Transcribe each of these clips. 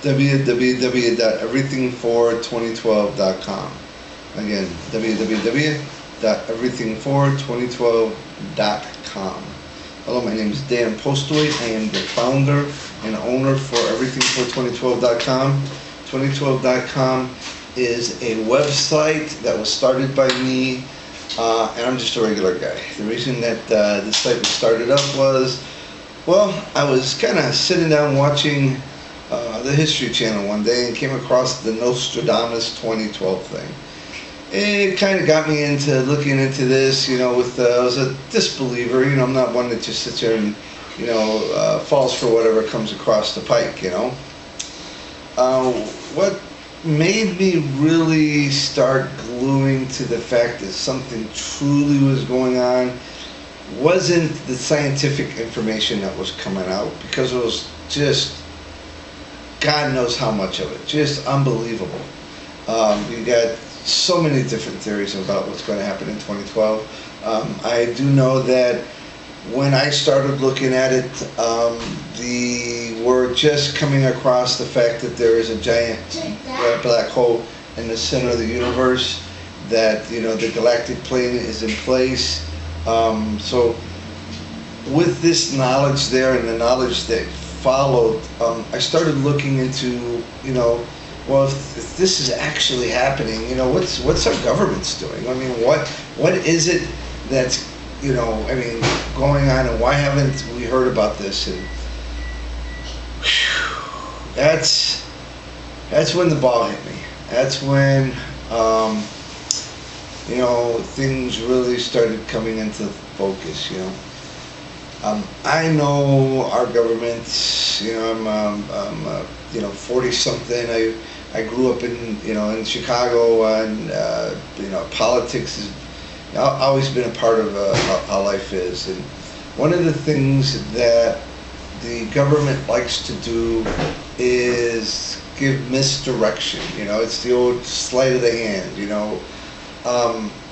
www.everything42012.com. Again, www.everything42012.com. Hello, my name is Dan Postoway. I am the founder and owner for everything42012.com. 2012.com is a website that was started by me, and I'm just a regular guy. The reason that this site was started up was, well, I was kind of sitting down watching the History Channel one day and came across the Nostradamus 2012 thing. It kind of got me into looking into this, I was a disbeliever, I'm not one that just sits there and, falls for whatever comes across the pike, What made me really start gluing to the fact that something truly was going on wasn't the scientific information that was coming out, because it was just, God knows how much of it, just unbelievable. You got so many different theories about what's going to happen in 2012. I do know that when I started looking at it, we're just coming across the fact that there is a giant black hole in the center of the universe, that the galactic plane is in place. So with this knowledge there and the knowledge that followed, I started looking into, well, if this is actually happening, what's our government's doing? I mean, what is it that's, going on, and why haven't we heard about this? And that's when the ball hit me. That's when, things really started coming into focus, I know our government, I'm 40 something. I grew up in Chicago, and politics has always been a part of how life is. And one of the things that the government likes to do is give misdirection. It's the old sleight of the hand.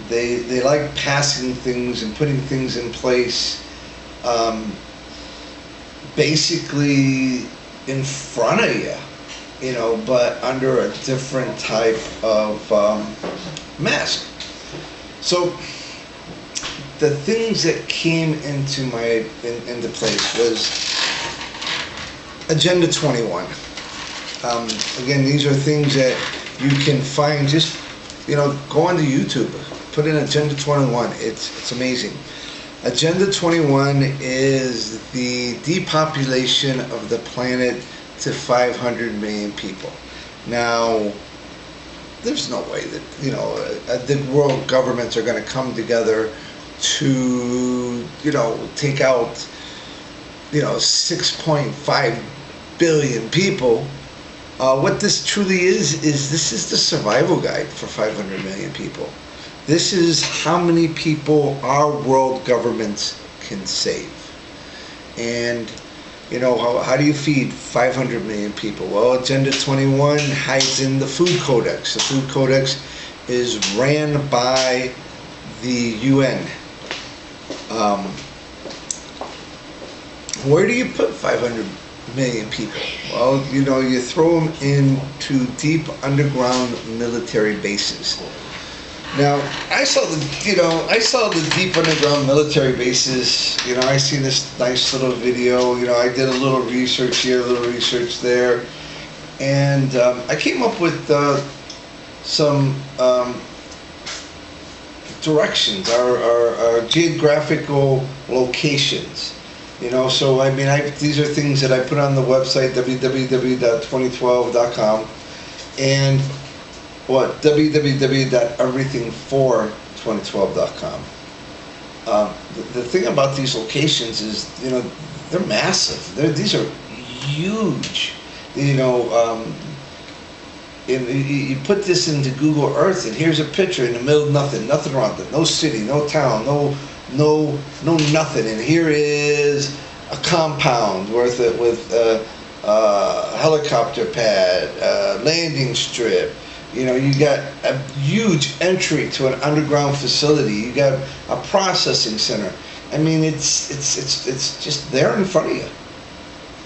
They like passing things and putting things in place, basically in front of you, but under a different type of mask. So the things that came into place was Agenda 21. Again, these are things that you can find. Just go onto YouTube, put in Agenda 21. It's amazing. Agenda 21 is the depopulation of the planet to 500 million people. Now, there's no way that the world governments are going to come together to take out 6.5 billion people. What this truly is this is the survival guide for 500 million people. This is how many people our world governments can save. And how do you feed 500 million people? Well, Agenda 21 hides in the food codex. The food codex is ran by the UN. Where do you put 500 million people? Well, you throw them into deep underground military bases. Now, I saw the deep underground military bases. I seen this nice little video. I did a little research here, a little research there, and I came up with some directions, our geographical locations. So these are things that I put on the website, www.2012.com, and www.everything42012.com. The thing about these locations is, they're massive. These are huge. You put this into Google Earth, and here's a picture in the middle of nothing around it, no city, no town, no nothing. And here is a compound with a helicopter pad, landing strip. You got a huge entry to an underground facility. You got a processing center. It's just there in front of you.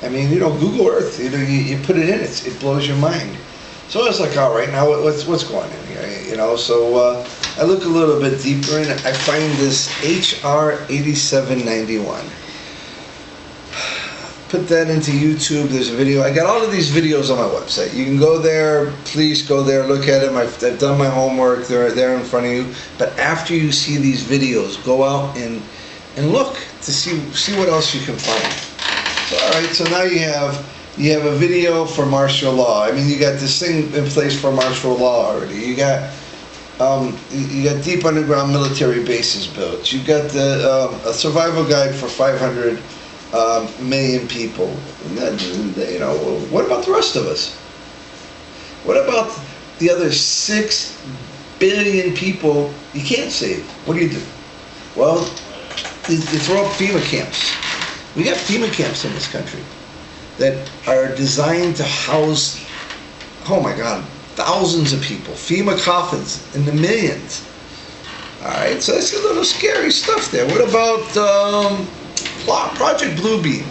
I mean, Google Earth, you put it in, it blows your mind. So I was like, all right, now what's going on here? So I look a little bit deeper in it. I find this HR 8791. Put that into YouTube. There's a video. I got all of these videos on my website. You can go there. Please go there. Look at them. I've done my homework. They're there in front of you. But after you see these videos, go out and look to see what else you can find. So, all right. So now you have a video for martial law. I mean, you got this thing in place for martial law already. You got deep underground military bases built. You got a survival guide for 500 million people. And then, what about the rest of us? What about the other 6 billion people you can't save? What do? Well, you throw up FEMA camps. We got FEMA camps in this country that are designed to house, oh my God, thousands of people. FEMA coffins in the millions. All right, so that's a little scary stuff there. What about Project Bluebeam?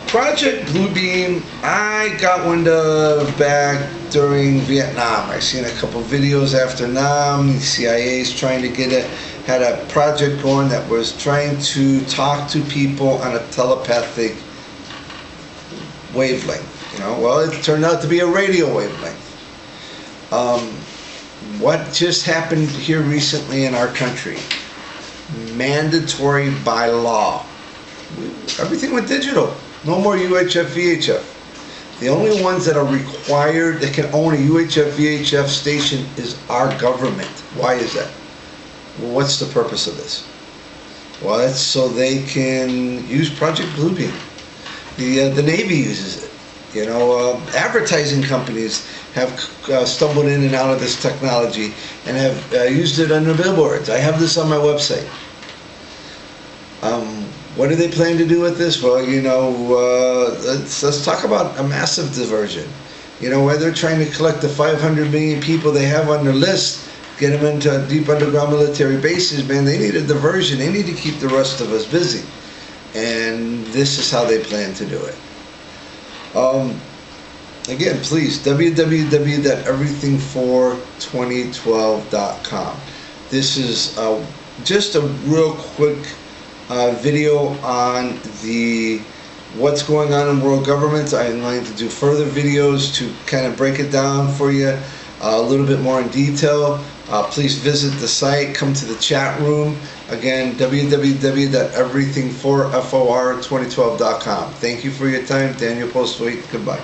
Project Bluebeam, I got wind of back during Vietnam. I seen a couple videos after Nam. The CIA's trying to had a project going that was trying to talk to people on a telepathic wavelength. Well, it turned out to be a radio wavelength. What just happened here recently in our country? Mandatory by law. Everything went digital. No more UHF, VHF. The only ones that are required, that can own a UHF, VHF station is our government. Why is that? Well, what's the purpose of this? Well, it's so they can use Project Bluebeam. The Navy uses it. Advertising companies have stumbled in and out of this technology and have used it on their billboards. I have this on my website. What do they plan to do with this? Well, let's talk about a massive diversion. Where they're trying to collect the 500 million people they have on their list, get them into deep underground military bases, man, they need a diversion. They need to keep the rest of us busy. And this is how they plan to do it. Again, please, www.everythingfor2012.com. This is just a real quick video on what's going on in world governments. I'm going to do further videos to kind of break it down for you a little bit more in detail. Please visit the site, come to the chat room. Again, www.everythingfor2012.com. Thank you for your time. Daniel Postwaite. Goodbye.